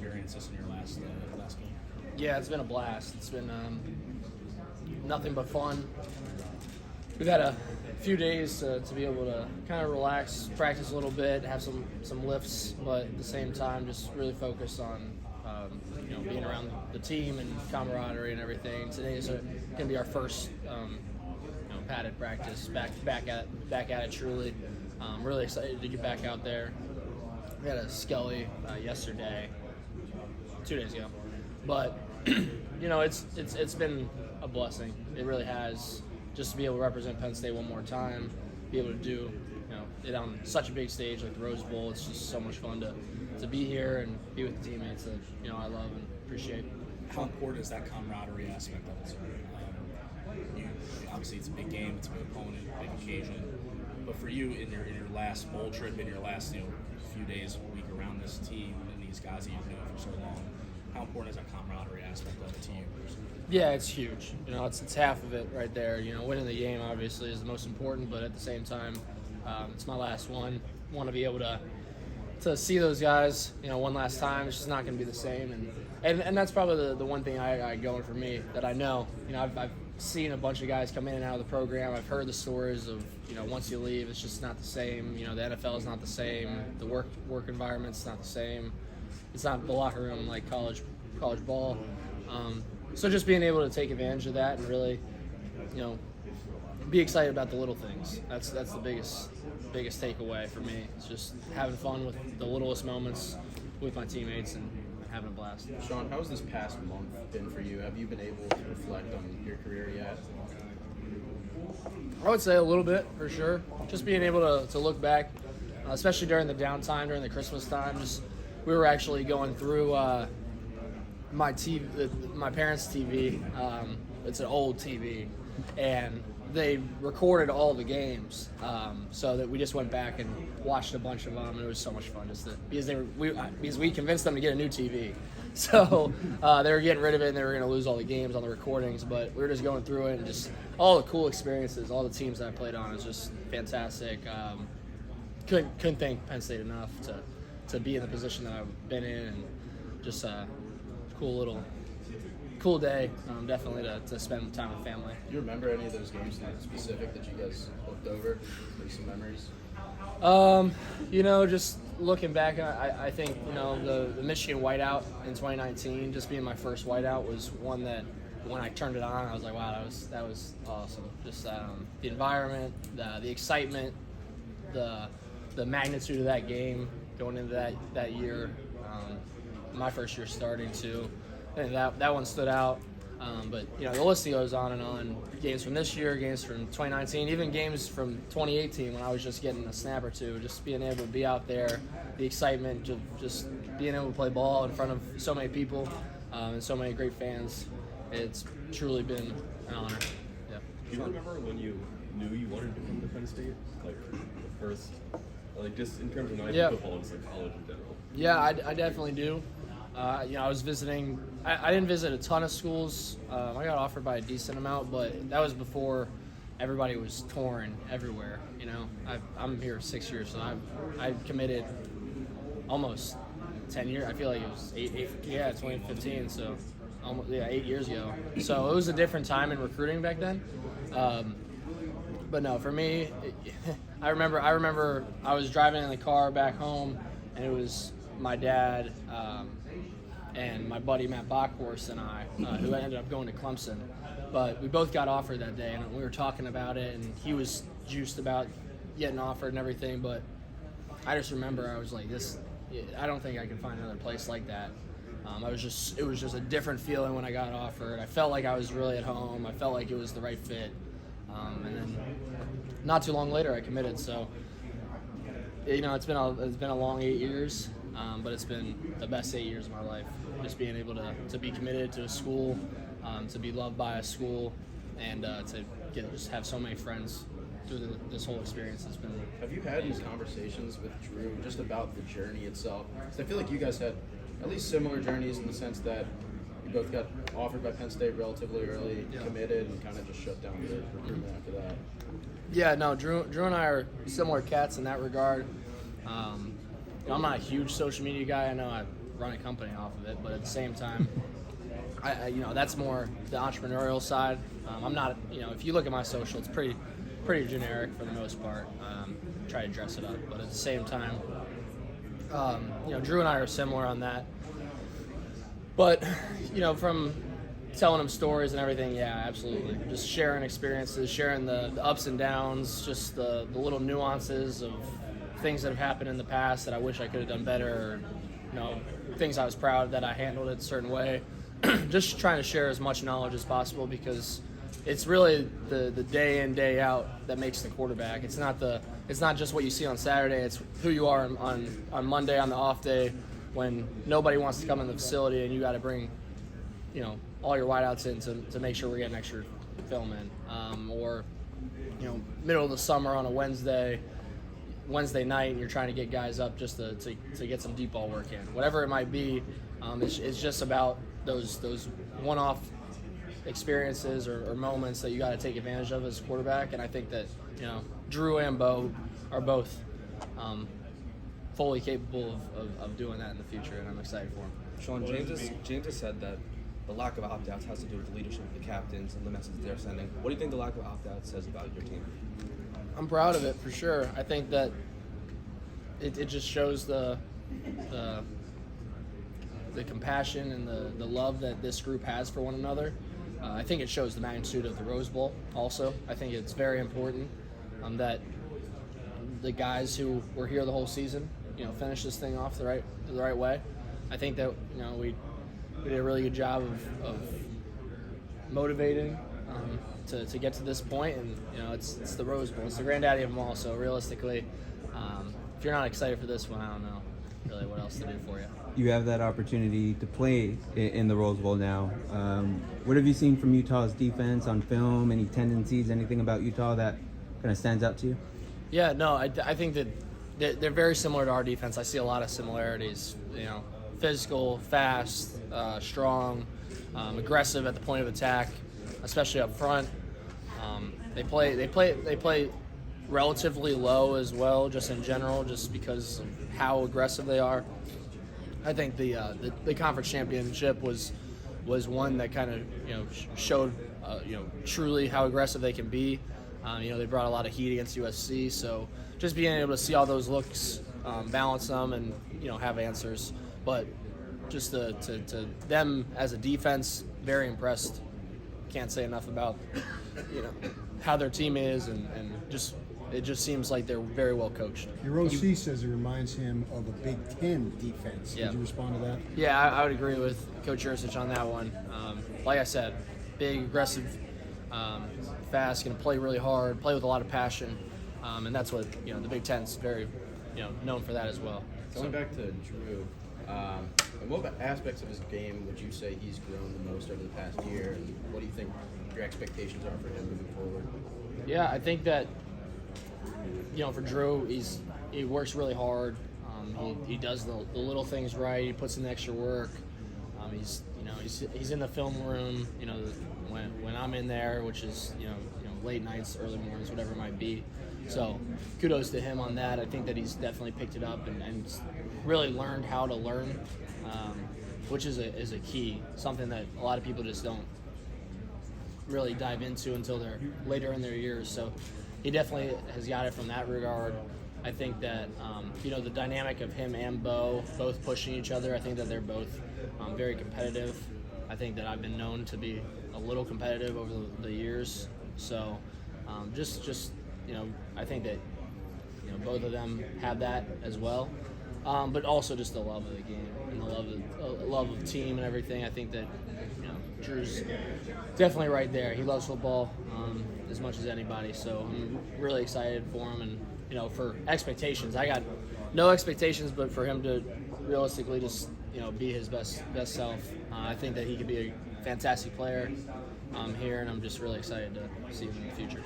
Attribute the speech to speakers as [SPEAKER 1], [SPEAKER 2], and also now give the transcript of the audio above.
[SPEAKER 1] experiences in your last game?
[SPEAKER 2] Yeah, it's been a blast. It's been nothing but fun. We've had a few days to be able to kind of relax, practice a little bit, have some lifts, but at the same time just really focus on being around the team and camaraderie and everything. Today is going to be our first padded practice, back at it truly. Really excited to get back out there. We had a skelly yesterday, 2 days ago, but it's been a blessing. It really has, just to be able to represent Penn State one more time, be able to do it on such a big stage like the Rose Bowl. It's just so much fun to be here and be with the teammates that I love and appreciate.
[SPEAKER 1] How important is that camaraderie aspect of it, sir? Obviously, it's a big game, it's a big opponent, big occasion. But for you, in your last bowl trip, in your last few days, week around this team and these guys that you've known for so long, how important is that camaraderie aspect of it to you?
[SPEAKER 2] Yeah, it's huge. It's half of it right there. Winning the game obviously is the most important, but at the same time, it's my last one. Want to be able to see those guys, one last time. It's just not going to be the same, and that's probably the one thing I going for me that I know. I've seen a bunch of guys come in and out of the program. I've heard the stories of once you leave, it's just not the same. The NFL is not the same. The work environment's not the same. It's not the locker room like college ball. So just being able to take advantage of that and really, be excited about the little things. That's the biggest takeaway for me. It's just having fun with the littlest moments with my teammates and having a blast.
[SPEAKER 3] Sean, how has this past month been for you? Have you been able to reflect on your career yet?
[SPEAKER 2] I would say a little bit, for sure. Just being able to look back, especially during the downtime, during the Christmas time. We were actually going through my parents' TV. It's an old TV, and they recorded all the games, so that we just went back and watched a bunch of them, and it was so much fun because we convinced them to get a new TV. So they were getting rid of it, and they were going to lose all the games on the recordings, but we were just going through it and just all the cool experiences, all the teams that I played on. It was just fantastic. Couldn't thank Penn State enough to be in the position that I've been in, and just cool day, definitely to spend time with family.
[SPEAKER 3] Do you remember any of those games in specific that you guys looked over? Maybe some memories?
[SPEAKER 2] Just looking back, I think, the Michigan whiteout in 2019, just being my first whiteout, was one that when I turned it on, I was like, wow, that was awesome. Just the environment, the excitement, the magnitude of that game going into that year, my first year starting too. I think that one stood out. But the list goes on and on. Games from this year, games from 2019, even games from 2018 when I was just getting a snap or two. Just being able to be out there, the excitement, just being able to play ball in front of so many people and so many great fans. It's truly been an honor. Yeah.
[SPEAKER 4] Do you remember when you knew you wanted to come to Penn State? Like the first, just in terms of not even football, just like college in general.
[SPEAKER 2] Yeah, I definitely do. I was visiting. I didn't visit a ton of schools. I got offered by a decent amount, but that was before everybody was touring everywhere. I'm here 6 years, so I committed almost 10 years. I feel like it was 2015. So almost 8 years ago. So it was a different time in recruiting back then. But no, for me, I remember I was driving in the car back home, and it was my dad. And my buddy Matt Bockhorst and I, who ended up going to Clemson. But we both got offered that day, and we were talking about it, and he was juiced about getting offered and everything. But I just remember I was like, I don't think I can find another place like that. It was just a different feeling when I got offered. I felt like I was really at home. I felt like it was the right fit. And then not too long later, I committed. So, it's been a long 8 years. But it's been the best 8 years of my life. Just being able to be committed to a school, to be loved by a school, and to just have so many friends through this whole experience. Has been.
[SPEAKER 3] Have you had these conversations with Drew just about the journey itself? Because I feel like you guys had at least similar journeys in the sense that you both got offered by Penn State relatively early, committed, and kind of just shut down the recruitment after that.
[SPEAKER 2] Yeah, no, Drew and I are similar cats in that regard. I'm not a huge social media guy. I know run a company off of it. But at the same time, I that's more the entrepreneurial side. I'm not, if you look at my social, it's pretty generic for the most part. Try to dress it up, but at the same time, Drew and I are similar on that. But from telling him stories and everything, yeah, absolutely. Just sharing experiences, sharing the ups and downs, just the little nuances of things that have happened in the past that I wish I could have done better, or things I was proud that I handled it a certain way. Just trying to share as much knowledge as possible, because it's really the day in, day out that makes the quarterback. It's not just what you see on Saturday. It's who you are on Monday on the off day when nobody wants to come in the facility and you got to bring all your wideouts in to make sure we're getting extra film in, or middle of the summer on a Wednesday night and you're trying to get guys up just to get some deep ball work in. Whatever it might be, it's just about those one-off experiences or moments that you got to take advantage of as a quarterback. And I think that Drew and Bo are both fully capable of doing that in the future, and I'm excited for them.
[SPEAKER 5] Sean, James has said that the lack of opt-outs has to do with the leadership of the captains and the message they're sending. What do you think the lack of opt-outs says about your team?
[SPEAKER 2] I'm proud of it for sure. I think that it just shows the compassion and the love that this group has for one another. I think it shows the magnitude of the Rose Bowl also. I think it's very important that the guys who were here the whole season, finish this thing off the right way. I think that we did a really good job of motivating to get to this point, and it's the Rose Bowl. It's the granddaddy of them all. So realistically, if you're not excited for this one, I don't know really what else to do for you.
[SPEAKER 6] You have that opportunity to play in the Rose Bowl now. What have you seen from Utah's defense on film? Any tendencies, anything about Utah that kind of stands out to you?
[SPEAKER 2] Yeah, no, I think that they're very similar to our defense. I see a lot of similarities. Physical, fast, strong, aggressive at the point of attack, especially up front. They play relatively low as well, just in general, just because of how aggressive they are. I think the conference championship was one that kind of showed truly how aggressive they can be. They brought a lot of heat against USC, so just being able to see all those looks, balance them, and have answers. But just to them as a defense, very impressed. Can't say enough about how their team is, and just it just seems like they're very well coached.
[SPEAKER 7] Your OC says it reminds him of a Big Ten defense.
[SPEAKER 2] Yeah.
[SPEAKER 7] Did you respond to that?
[SPEAKER 2] Yeah, I would agree with Coach Ursich on that one. Like I said, big, aggressive, fast, going to play really hard, play with a lot of passion, and that's what the Big Ten's very known for that as well.
[SPEAKER 3] Going back to Drew, what aspects of his game would you say he's grown the most over the past year, and what do you think your expectations are for him moving forward?
[SPEAKER 2] Yeah, I think that for Drew, he works really hard. He does the little things right. He puts in the extra work. He's in the film room. When I'm in there, which is late nights, early mornings, whatever it might be. So kudos to him on that. I think that he's definitely picked it up and really learned how to learn, which is a key, something that a lot of people just don't really dive into until they're later in their years. So he definitely has got it from that regard. I think that the dynamic of him and Bo both pushing each other. I think that they're both very competitive. I think that I've been known to be a little competitive over the years. So I think that both of them have that as well. But also just the love of the game and the love of the team and everything. I think that Drew's definitely right there. He loves football as much as anybody. So I'm really excited for him, and for expectations, I got no expectations, but for him to realistically just be his best self. I think that he could be a fantastic player here, and I'm just really excited to see him in the future.